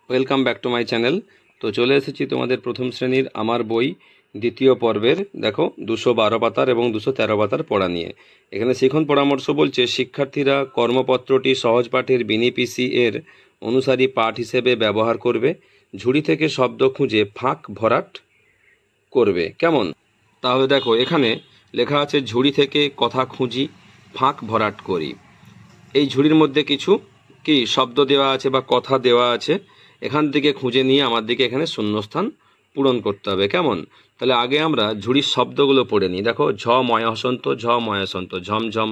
Welcome back to my channel. তো চলে এসেছি তোমাদের প্রথম শ্রেণীর আমার বই দ্বিতীয় পর্বের দেখো 212 পাতার এবং 213 পাতার পড়া নিয়ে। এখানে শিখন পরামর্শ বলছে শিক্ষার্থীরা কর্মপত্রটি সহজ পাঠের বিনি পিসি এর অনুসারী পাঠ হিসেবে ব্যবহার করবে। ঝুড়ি থেকে শব্দ খুঁজে ফাঁক ভরাট করবে। কেমন? তাহলে দেখো এখানে লেখা আছে ঝুড়ি থেকে কথা খুঁজি, ফাঁক ভরাট করি। এই ঝুড়ির মধ্যে কিছু কি শব্দ দেওয়া আছে বা কথা দেওয়া আছে, এখান থেকে খুঁজে নিয়ে আমার দিকে এখানে শূন্যস্থান পূরণ করতে হবে। কেমন? তাহলে আগে আমরা ঝুড়ির শব্দগুলো পড়ে নিই। দেখো ঝ ময় হসন্ত, ঝ ময় হসন্ত, ঝমঝম,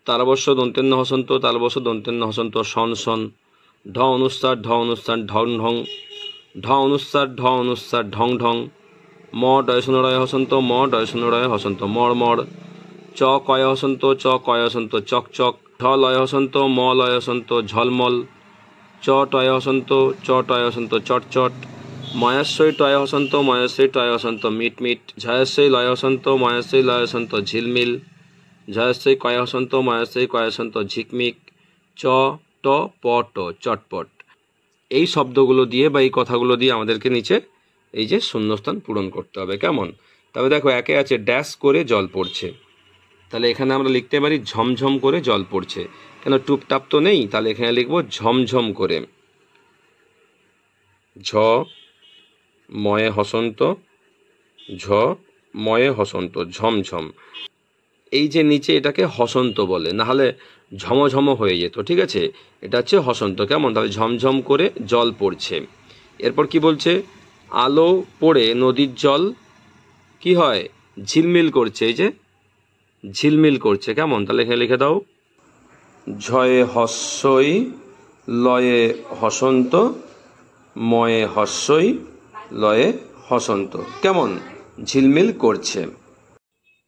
তালবস্য দন্তেন্ন হসন্ত, তালবস্য দন্তেন্ন হসন্ত, শন শন, ঢ অনুস্বার, ঢ অনুস্বার, ঢং ঢং, ঢ অনুস্বার, ঢ অনুস্বার, ঢং ঢং, ম ডয়শূন্য রয় হসন্ত, ম ডয়শূন্য রয় হসন্ত, মড় মড়, চ কয় হসন্ত, চ কয় হসন্ত, চক চক, ঢ লয় হসন্ত, ম লয় হসন্ত, ঝলমল, চ টয় হসন্ত, চ টয় হসন্ত, চটচট, ময়াশ্রয় টয় হসন্ত, ময়াশ্রয় টয় হসন্ত, মিট মিট, ঝয়াশ্রয় লয় হসন্ত, ময়াশ্রয় লয় হসন্ত, ঝিলমিল, ঝয়াশ্রয় কয় হসন্ত, ময়াশ্রয় কয় হসন্ত, ঝিকমিক, চ ট প ট, চটপট। এই শব্দগুলো দিয়ে বা এই কথাগুলো দিয়ে আমাদেরকে নিচে এই যে শূন্যস্থান পূরণ করতে হবে। কেমন? তবে দেখো একে আছে ড্যাশ করে জল পড়ছে, তাহলে এখানে আমরা লিখতে পারি ঝমঝম করে জল পড়ছে। কেন টুপটাপ তো নেই, তাহলে এখানে লিখবো ঝমঝম করে। ঝ ময়ে হসন্ত, ঝ ময়ে হসন্ত, ঝমঝম। এই যে নিচে এটাকে হসন্ত বলে, না হলে ঝমঝম হয়ে যেত। ঠিক আছে, এটা হচ্ছে হসন্ত। কেমন? তাহলে ঝমঝম করে জল পড়ছে। এরপর কি বলছে? আলো পড়ে নদীর জল কি হয়? ঝিলমিল করছে। এই যে ঝিলমিল করছে। কেমন? তাহলে এখানে লিখে দাও ঝয়ে হস্যই, লয়ে হসন্ত, ময়ে হস্যই, লয়ে হসন্ত। কেমন? ঝিলমিল করছে।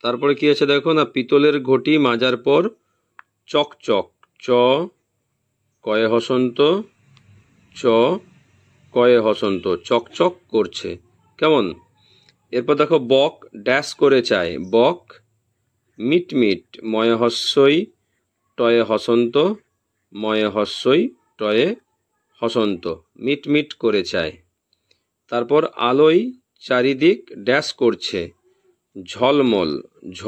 তারপরে কি আছে দেখো না, পিতলের ঘটি মাজার পর চকচক, চ কয়ে হসন্ত, চ কয়ে হসন্ত, চকচক করছে। কেমন? এরপর দেখো বক ড্যাশ করে চায়, বক মিটমিট, ময়ে হস্যই, টয়ে হসন্ত, ময়ে হস্যই, টয়ে হসন্ত, মিটমিট করে চায়। তারপর আলোয় চারিদিক ড্যাশ করছে, ঝলমল, ঝ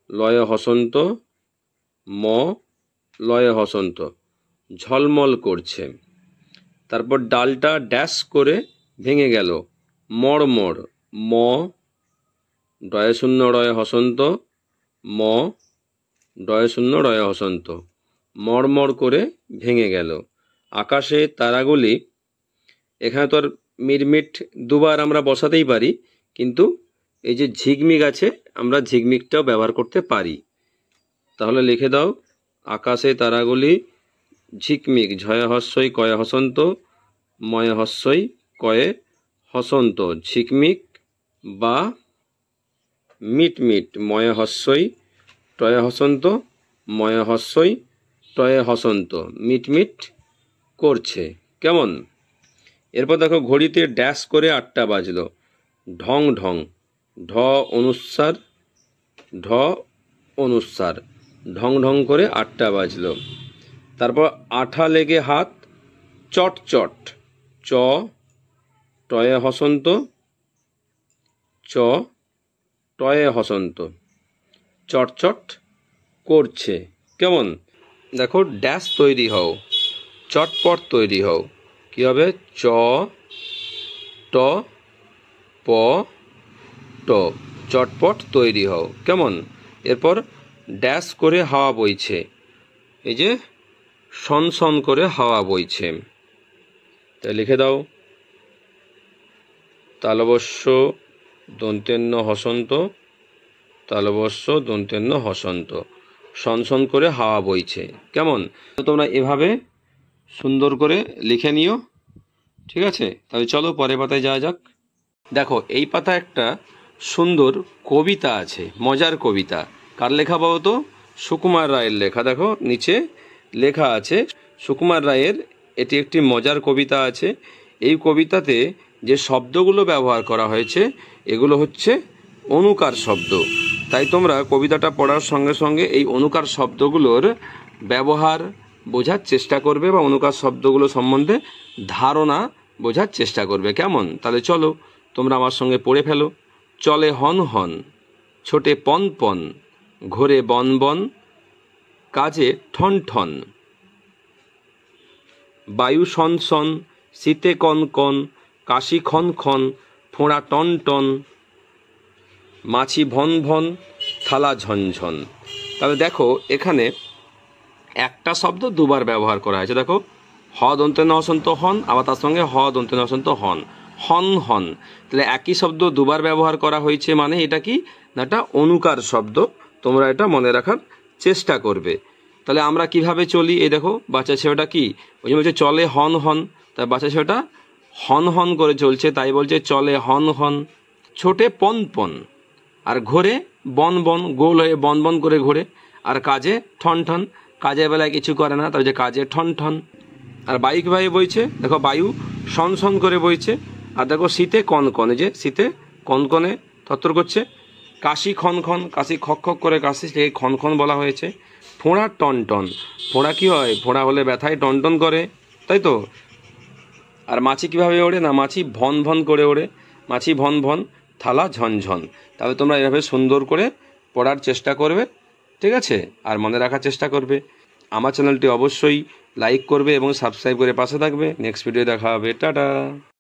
লয়ে হসন্ত, ম লয়ে হসন্ত, ঝলমল করছে। তারপর ডালটা ড্যাশ করে ভেঙে গেল, মড়মড়, ম ডয়ে শূন্য রয়ে হসন্ত, ম ডয়ে শূন্য রয়ে হসন্ত, মড়মড় করে ভেঙে গেল। আকাশে তারাগুলি, এখানে তো আর মিটমিট দুবার আমরা বসাতেই পারি, কিন্তু এই যে ঝিকমিক আছে আমরা ঝিকমিকটাও ব্যবহার করতে পারি। তাহলে লিখে দাও আকাশে তারাগুলি ঝিকমিক, ঝয়ে হস্যই কয়ে হসন্ত, ময়ে হস্যই কয়ে হসন্ত, ঝিকমিক বা মিটমিট, ময়ে হস্যই টয়ে হসন্ত, ময়ে হস্যই টয়ে হসন্ত, মিটমিট করছে। কেমন? এরপর দেখো ঘড়িতে ড্যাশ করে 8টা বাজলো, ঢং ঢং, ঢ অনুস্বার, ঢ অনুস্বার, ঢং ঢং করে 8টা বাজলো। তারপর আঠা লেগে হাত চট চট, চ টয়ে হসন্ত, চ টয়ে হসন্ত, চটচট করছে। কেমন? দেখো ড্যাশ তৈরি হও, চটপট তৈরি হও। কি হবে? চ ট প ট, চটপট তৈরি হও। কেমন? এরপর ড্যাশ করে হাওয়া বইছে, এই যে সনসন করে হাওয়া বইছে। তাই লিখে দাও তালবস্য দন্তেন্ন হসন্ত, তালবস্য দন্তেন্ন হসন্ত, সনসন করে হাওয়া বইছে। কেমন? তোমরা এভাবে সুন্দর করে লিখে নিও। ঠিক আছে, তাহলে চলো পরের পাতায় যাওয়া যাক। দেখো এই পাতা একটা সুন্দর কবিতা আছে, মজার কবিতা। কার লেখা বলো তো? সুকুমার রায়ের লেখা। দেখো নিচে লেখা আছে সুকুমার রায়ের এটি একটি মজার কবিতা আছে। এই কবিতাতে যে শব্দগুলো ব্যবহার করা হয়েছে এগুলো হচ্ছে অনুকার শব্দ। তাই তোমরা কবিতাটা পড়ার সঙ্গে সঙ্গে এই অনুকার শব্দগুলোর ব্যবহার বোঝার চেষ্টা করবে বা অনুকার শব্দগুলো সম্বন্ধে ধারণা বোঝার চেষ্টা করবে। কেমন? তাহলে চলো তোমরা আমার সঙ্গে পড়ে ফেলো। চলে হন হন, ছোটে পন পন, ঘোরে বন বন, কাজে ঠন ঠন। বায়ু সন সন, শীতে কন কন, কাশি খন খন, ফোঁড়া টন টন, মাছি ভন ভন, থালা ঝনঝন। তাহলে দেখো এখানে একটা শব্দ দুবার ব্যবহার করা হয়েছে। দেখো হ দন্তে ন হসন্ত হন, আবার তার সঙ্গে হ দন্তে ন হসন্ত হন, হন হন। তাহলে একই শব্দ দুবার ব্যবহার করা হয়েছে, মানে এটা কি না, একটা অনুকার শব্দ। তোমরা এটা মনে রাখার চেষ্টা করবে। তাহলে আমরা কিভাবে চলি, এই দেখো বাচ্চা ছেলেটা কি ওই যে বলছে চলে হন হন, তাই বাচ্চা ছেলেটা হন হন করে চলছে, তাই বলছে চলে হন হন। ছোটে পন পন, আর ঘোরে বন বন, গোল হয়ে বন বন করে ঘোরে। আর কাজে ঠন ঠন, কাজের বেলায় কিছু করে না, তার যে কাজে ঠন ঠন। আর বায়ু কীভাবে বইছে, দেখো বায়ু সন সন করে বইছে। আর দেখো শীতে কনকনে, যে শীতে কনকনে থরথর করছে। কাশি খন খন, কাশি খক খক করে কাশি, সেটাকে খন খন বলা হয়েছে। ফোঁড়া টন টন, ফোঁড়া কি হয়, ফোঁড়া হলে ব্যথায় টন টন করে, তাই তো। আর মাছি কিভাবে ওড়ে, না মাছি ভন ভন করে ওড়ে, মাছি ভন ভন, থালা ঝনঝন। তাহলে তোমরা এভাবে সুন্দর করে পড়ার চেষ্টা করবে, ঠিক আছে, আর মনে রাখার চেষ্টা করবে। আমার চ্যানেলটি অবশ্যই লাইক করবে এবং সাবস্ক্রাইব করে পাশে থাকবে। নেক্সট ভিডিও দেখা হবে। টাটা।